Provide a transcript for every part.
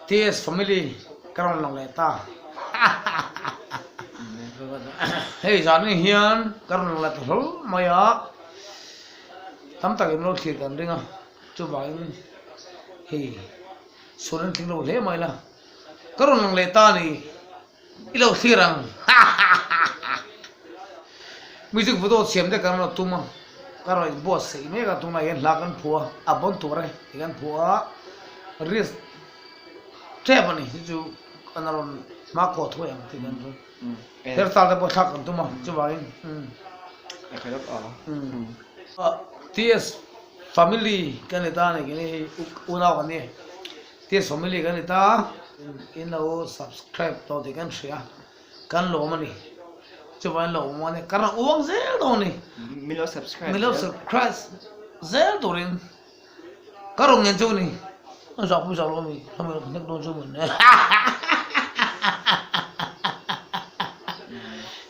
TS family karong lang leta hey jani hian karong lang leta hol maya tam tak im lo thir kan ringa chu bain hey suran thing lo le mai la karong lang leta ni ilo thirang music video siam de karong tuma karong boss sei me ka tuna yen lakan phua abon tore ikan phua ris trap ni ju anaron ma ko thoi am ti gan ro her tal de bo thak kan tuma chu bain cái đó TS family kan eta ne gini una kan ni TS family kan eta in lo subscribe to de kan share kan lo mani chu bain lo mani karna uang zel do ni Milo subscribe zel do rin karong ngen chu ni sao cũng sao luôn không được nhắc đôi số mình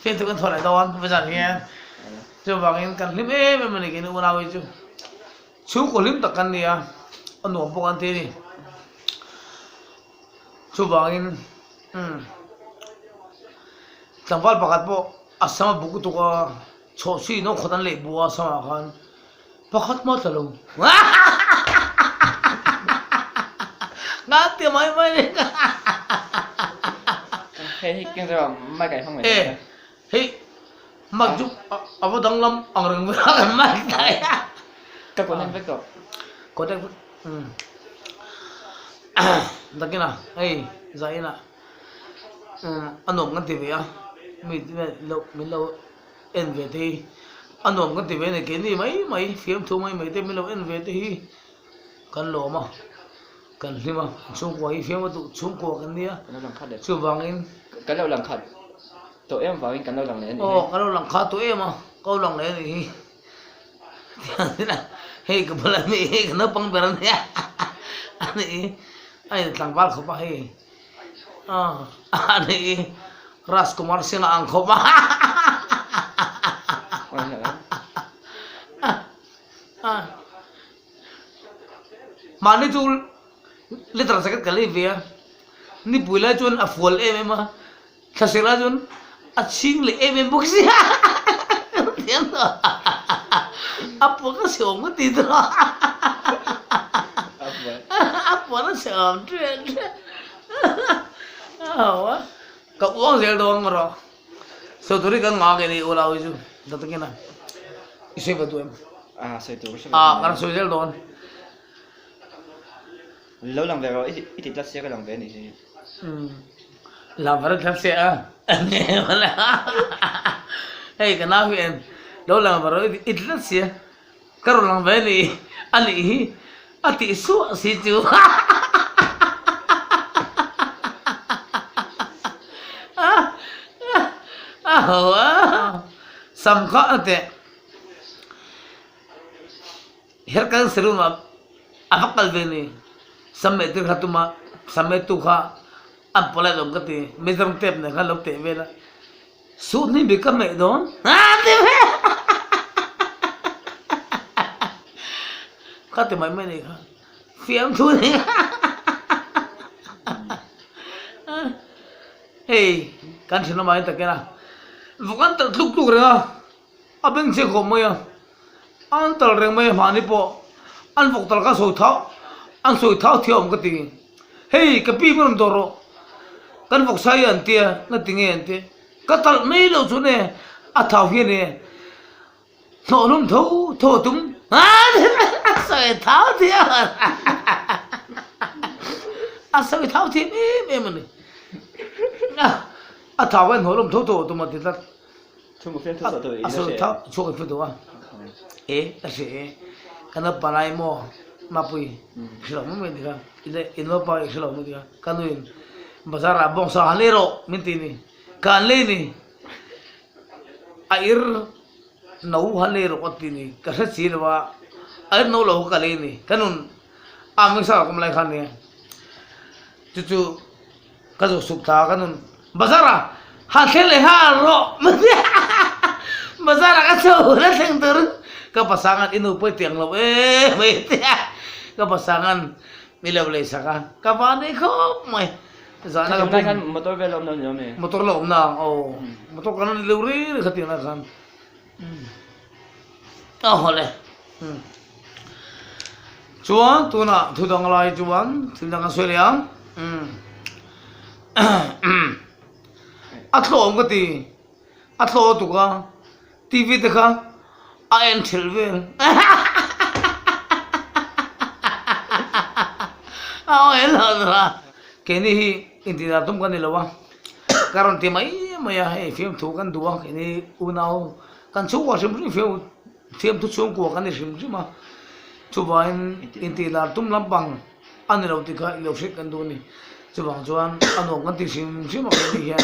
phiên tôi còn thôi lại đón bây giờ nghe cho vào cái cần lim ế mà mình cái nó nào vậy chứ chú của lim tập cần đi à anh nuông bộ ăn thế đi cho vào cái thằng Val bạc bộ à sao mà bụng tôi có chỗ suy nó khó khăn lệ bùa sao mà khăn bạc mất rồi luôn ngã mấy mấy hey cái đó mai cái không phải hey mặc dù ở vào đông lâm ở rừng với cái mai cái các con em biết rồi có đây đặc cái nào hey vậy nè anh ông cái tivi à mình lâu em về thì anh ông cái tivi này kiến gì mấy phim thu mấy tên mình lâu em về thì cần lỗ mà cần gì mà chung quay phim mà tụ chung của cái nia chụp vàng in cái đâu làm khát tụi em vào in cái đâu làm này cái đâu làm khát tụi em mà câu làm này thì thế nào hey cái bala này cái nó băng bền này anh thằng Val không phải anh này Raskumar Singh ang không mà đi tu literal sakit kali via ni pula chun afol em ma khasira chun aching le em boxi tiang to apo ka siom ko ti to apo na siom tren awa ka uang zel doang maro so turi kan nga ke ni ula uju datakina isoi batu em soi tu karena so zel doang lâu làm về rồi ít ít xe cái làm về này thì làm vào thật xe anh nghe mà là hey cái nào vậy lâu làm vào rồi ít xe cái rồi làm về này anh ấy ati su si chú sam khó thế her kan seru mà apa kalbe ni sampai tu khatu ma sampai tu kha am pola dong kati mezam tep ne kha lok te vela su ni bekam me don te ve kati mai me ni kha fiam thu ni hey kan sino mai ta kena bukan ter luk luk ra abeng se ko mo ya an tal reng mai mani po an vok tal ka so thau anh soi tháo thiom cái gì, hey cái pi mình đồ cái vok sai anh tia nó tiếng anh tia cái tal mấy đâu chỗ này tháo kia này nọ nung thấu thô tung soi tháo thiom soi tháo thiom em mình tháo anh hồi nung thấu thô tung mà thì ta chung một phiên thấu rồi soi tháo chung một phiên thấu cái gì cái nó balai mo mapui silo mo mình ka ino pa silo mo ka kanuin bazar abong sa halero mintini kan le ni air nau halero otini kasa silwa air nau lo ka le ni kanun aming sa kum lai khan ni chu kazo sukta kanun bazara ha khele ha ro bazara ka so na theng tur ka pasangan inu po tiang lo mấy cái pasangan mi lo le saka ka va ne kho mai za na cái ka này kan motor về lom đâu nhớ mày motor lo na o motor kan le ri khati na kan a hole chuan tuna thu dang lai chuan thil dang soi liang a thlo ko ti a thlo tu ka tv te kha a en thil vel a en la ke ni hi intina tum kan ni lawa karon ti mai maya he film thu kan duwa ke ni unau kan chu wa sim film thu chung ko kan ni sim ma chu bain intina tum lampang an lo ti kha lo sik kan du ni chu bang chuan anong kan ti sim ma ke ni hian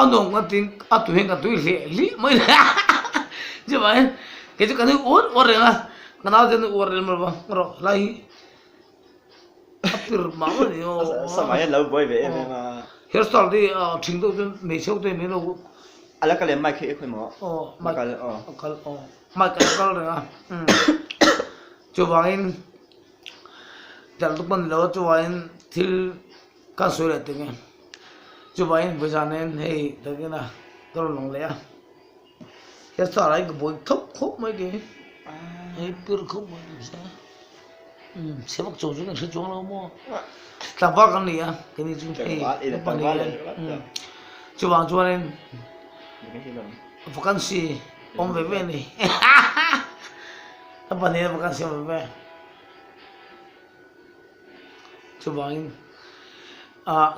anong kan ti a tu hen kan tu li mai chu bain ke chu kan or nga kana jen or ma ba ro lai apir ma ni o sao mà lâu bơi về mà hairstyle đi trình độ trên mấy số tên mấy đâu ala cái mai khi khơi mỏ mai cái mai cái rồi à cho bạn chẳng lúc mình lo cho bạn til cá sấu là tiếng cho bạn bây giờ nên hey thế cái nào tôi lòng lẽ hairstyle này cái bôi thấp khúc mấy cái hey pur khúc mấy cái sao sẽ bắt chỗ chúng nó sẽ chỗ nào mua tạm vác cái này à cái này chúng hey cho bạn cho nên vacancy om về này apa nih vacancy om về cho bạn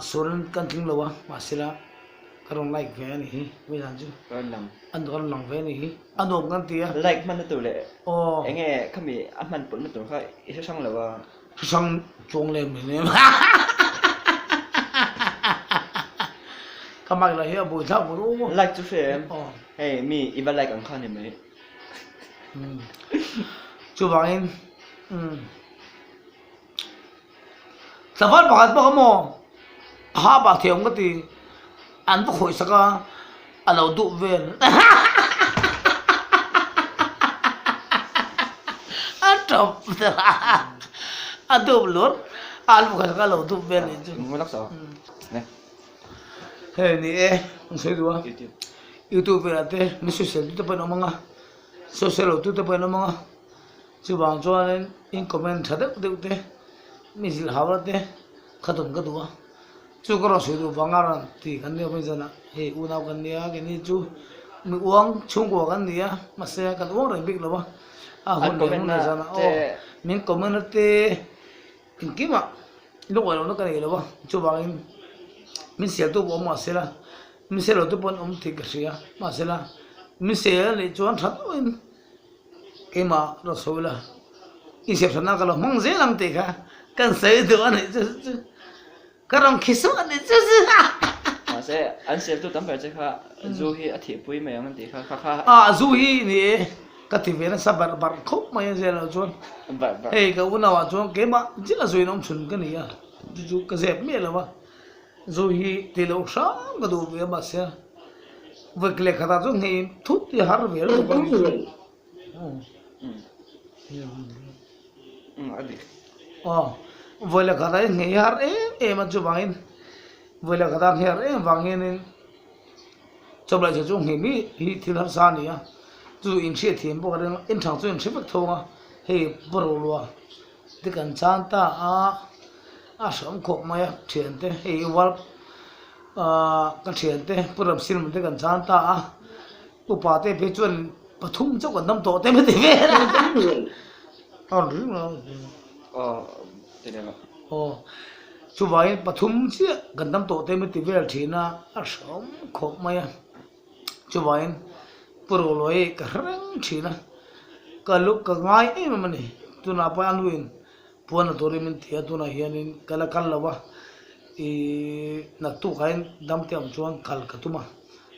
suran kan ting lawa masila karong like về này bây giờ chứ anh còn lòng về này anh ôm kan tia like mình tụi lệ oh anh nghe không bị anh mình vẫn tụi khai ít xong là vào xong chuông lên mình các bạn là hiểu buổi thao buổi đúng không? like chú xem hey mi even like anh khai này mấy chú bảo em sản phẩm bảo hạt bao mò ha bảo thiểu cái gì ăn bốc hồi sắc à ăn lẩu tụ về ăn trộm ăn tụ luôn ăn bốc hồi sắc lẩu tụ về này chứ muốn lắc sao nè hey nè không thấy đâu YouTube về thế mình social tu tập nó manga social tu tập nó manga chú bảo cho nên in comment thật đấy thế mình chỉ học thế khát thuần cái đó chú có nói sự đâu bằng ara thì cái này bây giờ nè hey unau cái này cái này chú mình uống chung của cái này mà sẽ cái uống rồi biết rồi hôm nay mình giờ nè mình comment thế kinh kiếm mà lúc nào nó cái này rồi chú bảo mình sẽ tu bổ mà sẽ là mình sẽ tu bổ ông thì cái gì à mà sẽ là mình sẽ lấy cho anh thật cái mà nó xấu là ý xếp thân nào cái là mong dễ làm thế cả cần xây được anh ấy chứ cái rong khí số anh ấy chứ mà sẽ anh sẽ tu tấm bài chứ khá dù hi ở thiệp bùi mày anh thì khá dù hi nè cái thì về nó sắp bật khúc mà như thế là chuan hey cái u nào chuan cái mà chỉ là rồi nó chuẩn cái này à chú cái dẹp mẹ là mà rồi hi thì lâu sáng cái đồ về mà sẽ với cái khát ra chúng hi thút thì har về rồi còn với là khát ra hi har em mà chú bangin với là khát ra hi har em bangin chụp lại cho chúng hi thì har sa này à chú in xe thiêm bộ cái in thằng chú in xe bách thong à hi bro luôn thì cần chán ta sống khổ mày chuyện thế hi wal cái chuyện thế bữa xin một cái cần chán ta upa thế phải chuẩn bắt thùng cho còn năm tổ thế mới thế về đúng rồi thế đấy chú vậy bắt thùng chứ gần năm tổ thế mới thế về thì na sống khổ mày chú vậy bữa rồi cái răng thì na cái lúc cái ngày ấy mà này tu na phải ăn luôn puan tu ri min thia tu na hianin kala kal lawa nak tu kain dam tiam chuan kal ka tuma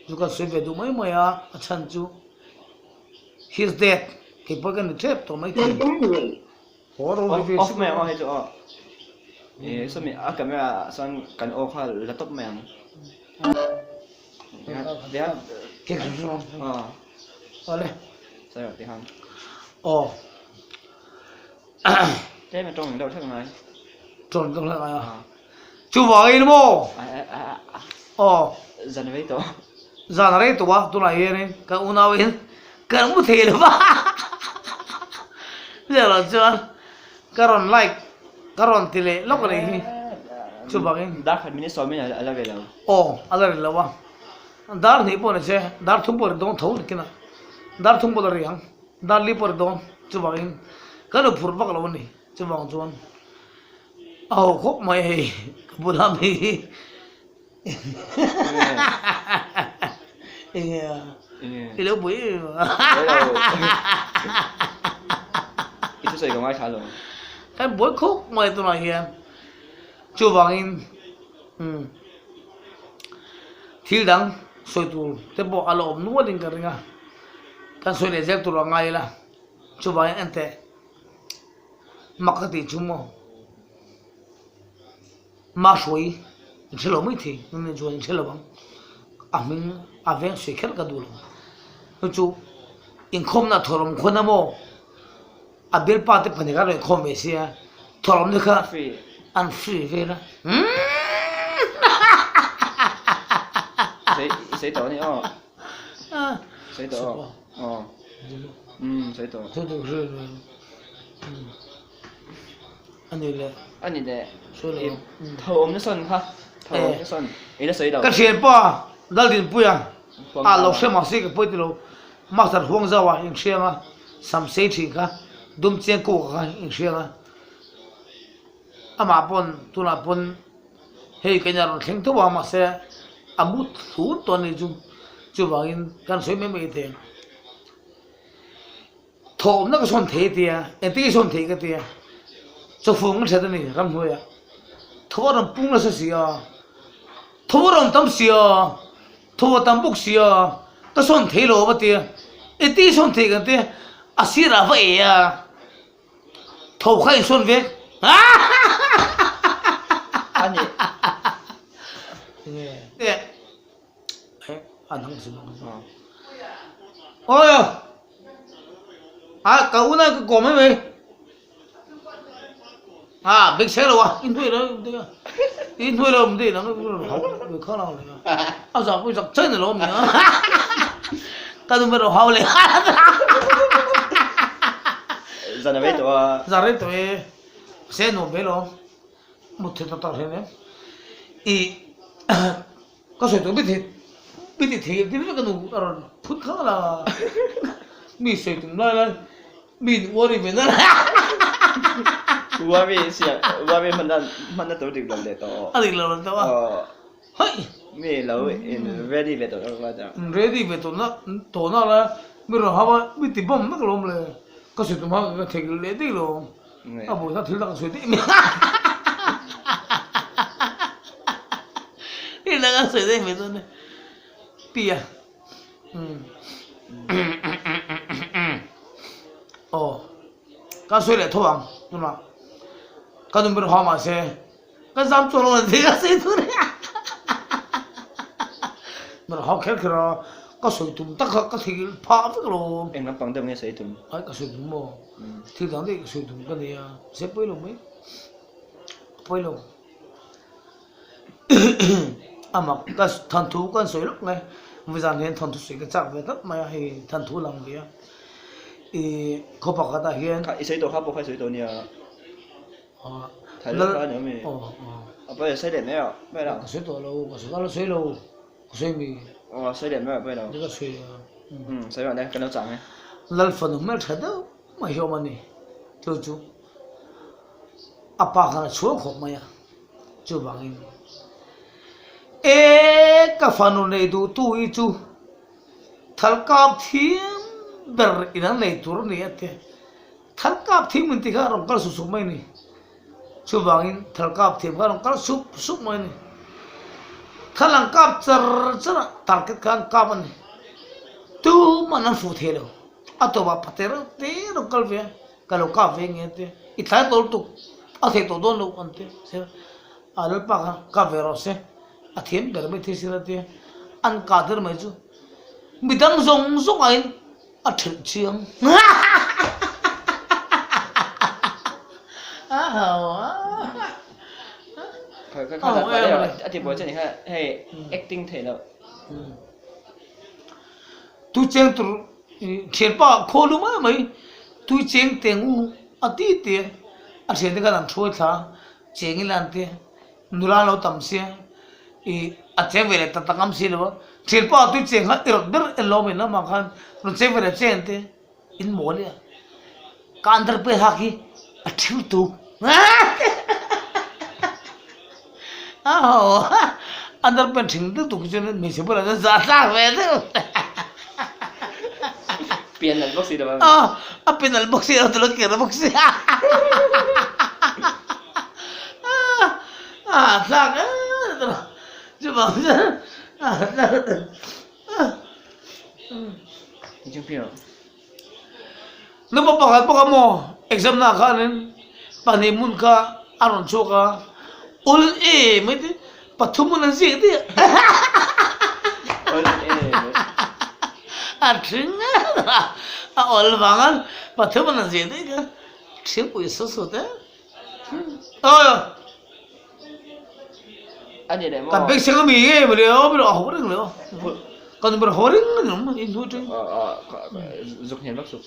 juka sebe du mai maya achan chu he's dead ke pagan trap to mai thi horo ri off mày off hay cho sao mi camera sang kan off ha laptop mày dia ke kan ole sao vậy hả oh thế mà trong đâu thằng này tròn trong lại à chú vào cái mô dần với tổ ra đấy tụi này này cái u nào yên cái nó thể được ba giờ là chưa cái ròn like cái ròn tỷ lệ lúc này chú vào cái đã phải mình xóa mình là về đâu ada là ba dar ni po này chứ dar thung po đông thấu được cái nào dar thung po là riang dar li po đông chú vào cái nó phun bạc lâu này chú vào chú anh khóc mày buồn lắm đi cái lúc bữa itu saya nggak salah cái buổi khúc mày tụi này hiền chưa bằng thiếu đắng soi tụi thế bộ alo ôm nuốt đi cái này cái soi để dẹp tụi nó ngay là chưa bằng anh thế mặc cái gì chung mà mà soi chỉ là mấy thì nên chúng chỉ là bằng mình ven soi khét cái đồ luôn chú in không là thằng không là mò abel pate pani cái rồi không về xia thằng nó khác ăn free về đó谁抖你谁抖谁抖这都是anh nhìn nè说了thầu ông nó xuân ha thầu ông nó xuân ý nó谁抖cái chuyện ba đã liền bùi lâu xem mà xem cái bùi thì lâu mặc thật hoang dã à những chuyện à sắm xây thì cả đum chiên cổ cả những chuyện mà pon tu na pon hey cái nhà nó khen thua mà sẽ amut thu tuần này chú vào in căn suy mấy tiền thổ nó cái son thế thì em tí son thế cái thì cho phương nó sẽ thế này ram thôi thua làm bung là gì thua làm tâm gì thua tâm bốc gì cái son thế lo vậy thì em tí son thế cái thì asira vậy thổ khai son về anh 네. 안 당신. 어요. 아, 가우나 그 고메 왜? 아, 맥세로 와. 인도에로 내가. 인도에로 오면 돼. 나는 그걸 왜 커나 내가. 아, 저 보이 저 전에 오면. 까두메로 하울래. dần với tổ 잘해 또 해. 세 노벨로. 못 했다 다 해네. 이 có sợi tôi biết thì thì nó cái nụ rồi phút khá là mi sợi tụi nó mi uống đi về nó Ua mi mình đã tổ chức lần để tổ anh đi lần đó hơi mi lâu in ready về tổ đó là ready về tụi nó là mi rồi hava mi tìm bom mất luôn rồi có sợi tụi nó cái thề lễ đi luôn à buổi sáng thiếu là sợi tí cái là cái sợi dây phải thôi pia cái sợi này thôi bằng đúng không cái number hoa mà xe cái giám cho nó thì cái sợi thôi mà họ khét rồi cái sợi tụm tắc cái thì phá với cái luôn em nó bằng tâm nghe sợi tụm cái sợi tụm mà thì thằng thì sợi tụm cái này sẽ bơi luôn mấy bơi luôn mà cái thần thú con sấy lúc này bây giờ nên thần thú sấy cái chắc về tất mà hay thần thú làm gì thì có bảo cái đại hiền cái sấy tổ khác bộ phải sấy tổ nhiều thấy được cái nữa mi bây giờ sấy đệm đấy à bây giờ sấy tổ lâu sấy lâu sấy mi sấy đệm đấy bây giờ cái sấy sấy vào đây cái nó chẳng này lần phần nó thật đâu mà hiểu mà nè chú apa kana chúa khổ mày chú bằng cái phần này đủ tuổi chú thằng cáp thiên ber inan này tuổi này thế thằng cáp thiên mình thì cái rong cái sụp mày này chú bằng thằng cáp thiên cái rong cái sụp mày này thằng cáp chở thằng cái cáp này tu mà nó phụ thế đâu atau bapak terus rong cái về kalau cáp về nghe thế ít thay tổ tục thế tổ đôn đâu anh thế alal pa cáp về rồi sẽ thiên bề bên thế giới thế ăn cả thứ mấy chú bị đang dùng anh thật chiang ค่อยๆมาแล้วอธิบายจะนี่ค่ะให้ acting เท่แล้ว tu cheng tu thiền pa khô lu ma mai tu cheng teng u ati te a thiền te ka nam thoi tha cheng lan te nula lo tam se e a cheng vele ta takam si lo thiền pa tu cheng ha er ber elo me na ma khan ro cheng vele chen te in mo le ka andar pe ha ki a thiu tu andar pe thing tu tu chen me se bora za sa ve tu เปลี่ยนแล้วบ็อกซี่เดี๋ยว appena il boxeo te lo chiedo boxeo sak coba จริงๆพี่เหรอ lu pa pa mo exam na ka nen panimun ka aron choka ul e met pathumun an si ti Ating all bangal pathuman an si ti ka thim ui so so te anh vậy đấy mà kan bek sing mi ge bro bro horing lo kan bro horing no in hu ting dục hiện bác dục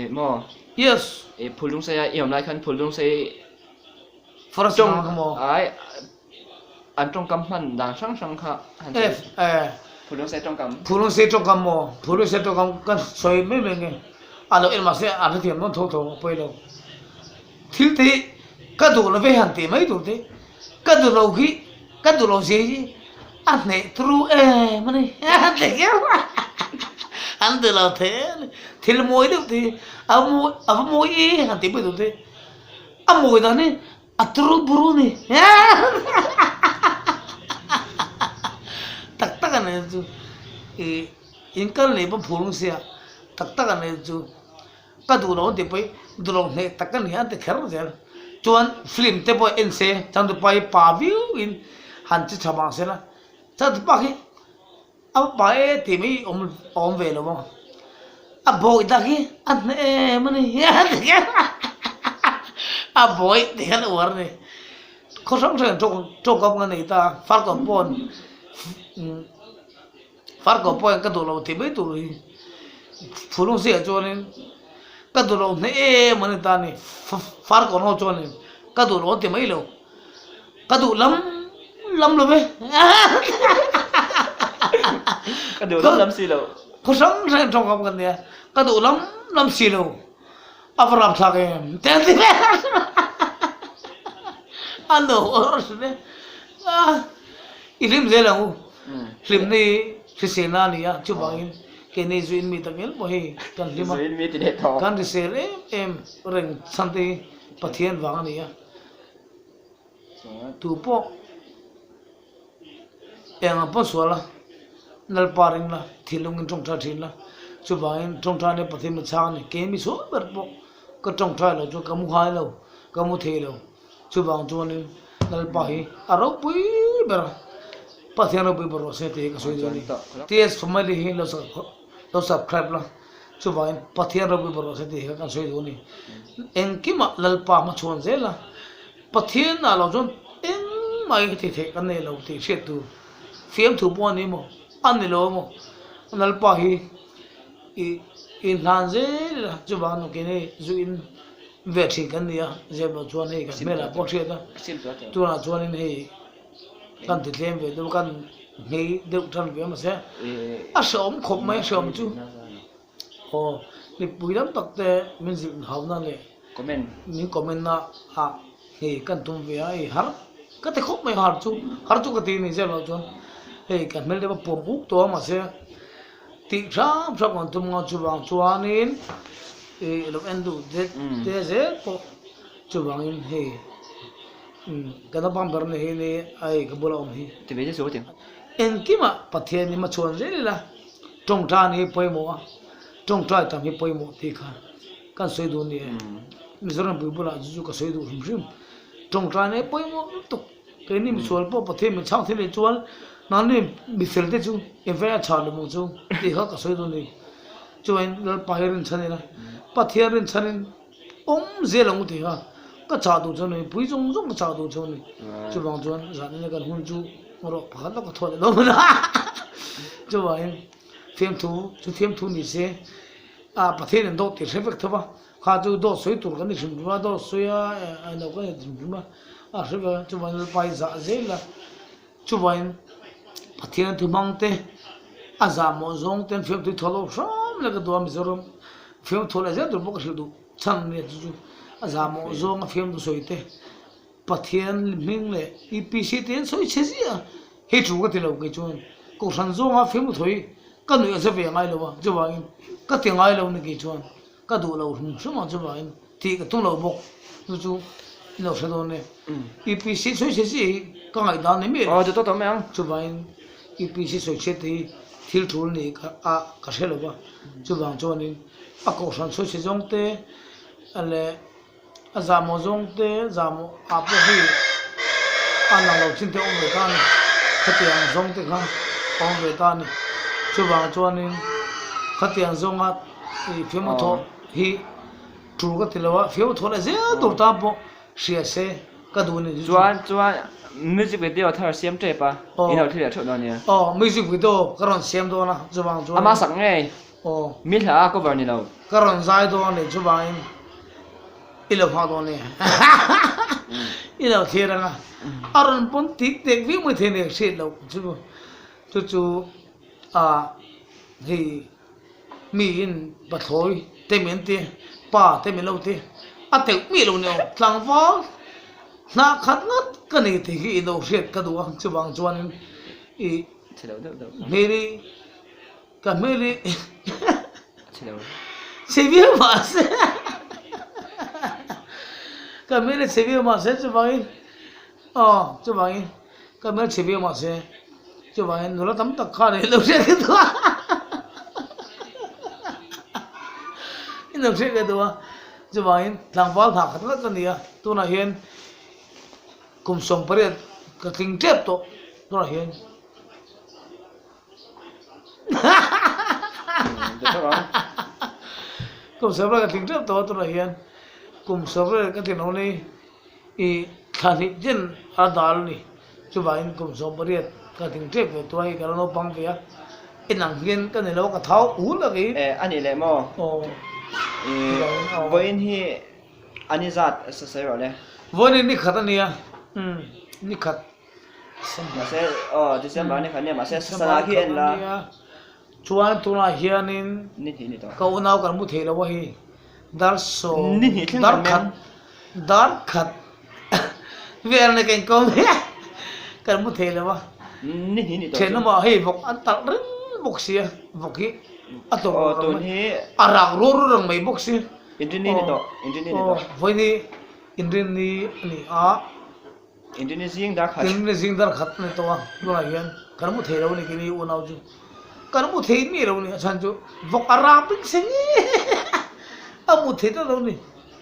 mà yes phul dung say yểm lại khăn phul dung say for trong ai anh trong cắm hẳn đang sang khá phul dung say trong cắm phulung se trong kam mo phulung se trong kam kan soi me me nge alo el ma se alo thiam no tho tho poi lo thil te ka du lo ve han te mai du te ka du lo khi ka du lo se ji an ne tru mane te ke an de lo thế thil moi du te a moi han te poi du te a moi da ne a tru buru ne tak tak ne ju in kan le ba phulung se tak tak ne ju ka du lo de pai du lo ne tak kan ya te kher zel chuan film te boy en se chang du pai pa view in han chi chama se na cha du pa ki a pa e ti mi om ve lo mo a boy da ki an ne mane ya te a boy te kan war ne ko sang sang to ka ngan nei ta far ko pon far ko pon ka du lo ti bai tu phulung se cho nên ka du lo ne mane ta ni far ko no cho nên ka du lo ti mai lo ka du lam lo be cái điều đó làm gì đâu ko sang sang trong kam kan ya ka du lam si lo avrap tha ke te ti alo oros ne ilim ze lo lim ni si se na ni ya chu bangin ke ne zuin mi tangel bo he kan lima rồi mi thì để thọ kan ri se em reng santi pathian wang ni ya tu po eng po sola nal paring la thilung trong tha thin la chu bangin trong tha ne pathian ma chang ni ke mi so ber po ko trong tha lo chu kamu hai lo kamu the lo chu bang chu ni nal pa hi aro pui ber pathian ro pui bro se te ka so ni ts family hi lo subscribe la chu bang pathian ro pui bro se te ka so ni en ki ma lal pa ma chon ze la pathian na lo jon en mai ti the kan ne lo ti se tu FIAMTHU po ni mo an ni lo mo nal pa hi in han ze la chu bang no ke ne zu in ve thi kan nia je lo chuan he ka me la po the ta xin chào tu na chuan in he kan ti tlem ve do kan ngei de than ve ma se a som khop mai som chu o ni puilam tak te min zin haw na le comment min comment na ha he kan tum ve ai har ka te khop mai har chu ka ti ni je lo chuan he kan mel de pom buk to ma se ti sam sam kon tum nga chu bang chuan in lo en du de ze po chu bang in he kana pam ber ne he ne ai ka bola om hi thì bây giờ số tiền en ki ma pathian ni ma chuan ze la tong tra ni poi mo tong tra tam hi poi mo ti kha kan soi du ni mi zoran bu bola ju ka soi du rim tong tra ne poi mo to ke ni mi sual po pathian mi chang thile chuan na ni mi sel te chu en fa cha lu mo chu ti kha ka soi du ni chuan lal pa herin chane la pathian rin chanin om ze long ti ha cái chả đủ cho này bùi rong rong cái chả đủ cho này chú bằng chuan rằng này cái hôn chú mà rồi phát nó có thôi đâu mà chú vậy phim thu này sẽ bắt thế nên đâu thì sẽ phải thôi khá chú đâu suy tụt cái này xem mà đâu suy anh đâu cái này xem mà sẽ phải chú vậy phải giả dễ là chú vậy bắt thế nên thu mang thế giảm một giống tên phim thu thâu lâu sớm là cái đồ mình rồi phim thu là rất được bốc sự đủ chẳng này chú giảm một giống phim thu soi thế bắt thế mình là EPC tiền soi chết gì à hết chú cái tiền đâu cái chuyện cuộc sống giống phim thu thôi cái người sẽ về ngay đâu chú vậy cái tiếng ngay đâu này cái chuyện cái đồ lâu sớm mà chú vậy thì cái tung lâu bốc chú lâu sẽ đâu này EPC soi chết gì cái ngày đó này mình chú tốt mấy ông chú vậy EPC soi chết thì thiếu thốn này cái sẽ đâu chú bằng cho nên cuộc sống soi chết giống thế là giảm một giống thế giảm một áp lực anh làm đầu tiên thì ông người ta này cái tiền giống thế không ông người ta này chú bằng cho nên cái tiền giống thì phía một thổ thì chủ cái tiền là phía một thổ là dễ đủ ta bộ xia xe cái đồ này chú music video thằng xem chơi pa in đầu thì là chỗ đó nhỉ music video cái đoạn xem đó na chú bằng cho ama sáng ngày mình là cover này đâu cái đoạn dài đó này chú bằng ilo hoa đó này ilo thiệt là aron pun tik tek vi mới thế này xịt đâu chú thì mình bắt thôi tem miếng tiền pa tem miếng lâu tiền tiêu miếng lâu nhiều thằng võ na khát ngất cái này thì cái đâu xịt cái đồ chú bằng cho nên meri se vio mas cái meri se vio mas chú bằng chú bằng cái meri se vio mas chú bằng nó là tấm tắc khá đấy đâu xịt cái đồ đâu xịt cái đồ chú bằng thằng võ thằng khát ngất cái này tôi nói hiện cùng sống phải cái tình chết to tôi nói hiện cùng sống phải cái tình chết to tôi nói hiện cùng sống phải cái tình này khán thị dân ở đó này chú bạn cùng sống phải cái tình chết về tôi cái nó bằng về cái năng hiện cái này nó cái tháo uống là cái anh ấy làm mà với anh thì anh ấy giặt sẽ rồi đấy với anh đi khát anh à đi khát mà sẽ thì sẽ bảo này khát này mà sẽ sáng hiện là chuan tu na hianin kau nau kan mu thela wa hi dar so dar khat ver ne ken ko kan mu thela wa thena ma hi vok an tak rin bok sia vok hi ato to hi arak ro ro rang mai bok sia engineer ni to voi ni indin ni ani engineer jing dar khat ne to wa lo hian kan mu thela wa ni kini u nau ju kan mu thei mi ro ni chan chu vok ara ping sing a mu thei ta ro ni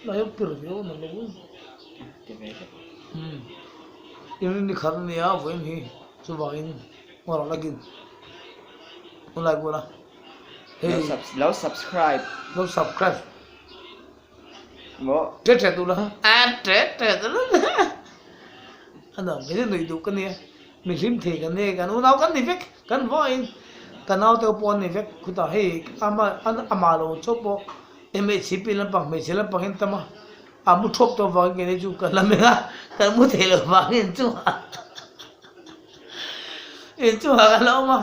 la yo pir yo na lo ini ni khan ni a voin hi chu ba in ngora lagin like bola hey subscribe mo tre tu la tre tu la anh cái này đủ cái này mình phim thì cái này cái nó cái này vek cái voi cái nào tiêu pon này vek cứ ta hay ama lo chop bo em chỉ pin làm bằng mấy chỉ làm bằng hiện tâm à mu chop to vào cái này chú cái làm cái mu thể là vào hiện chú cái lâu mà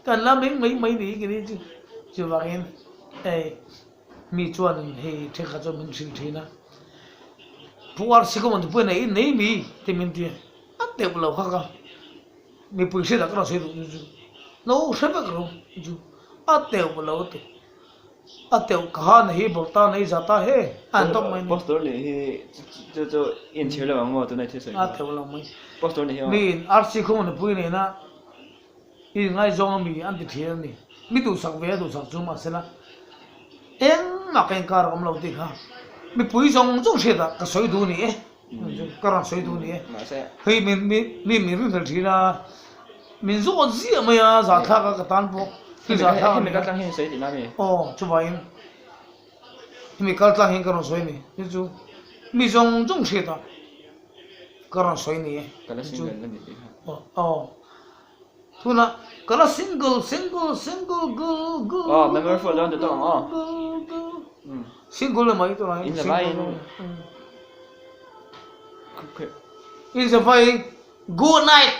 cái làm mấy đi cái này chú vào hiện mi chuan hay thế khác cho mình sinh thế na puar siko man tu này nei mi te min ti ate blo kha mi puise da kra se du no se ba kro ju ate blo tu ate kha nahi bolta nahi jata hai an to mai poster le he jo in chhe la mo tu nai the sai ate blo mai poster ne he mi ar siko man pu ne na i ngai zong mi an ti thia ni mi tu sak ve tu sak chu ma se na em mà cái car ông lâu thì ha mình bùi xong chút xe đó cái soi đu này cái ran soi đu này hay mình phải chỉ là mình giúp gì mà ya giả thà cái tan bộ cái giả thà mình cái tăng hiện soi thì nào vậy chú vậy mình cái tăng hiện cái ran soi này chú mi zong zong se ta karan soi ni Kalau single kan jadi. thuna kala single go Oh, member for down the tongue. Oh. single mai to na In the line. Okay. in the flying good night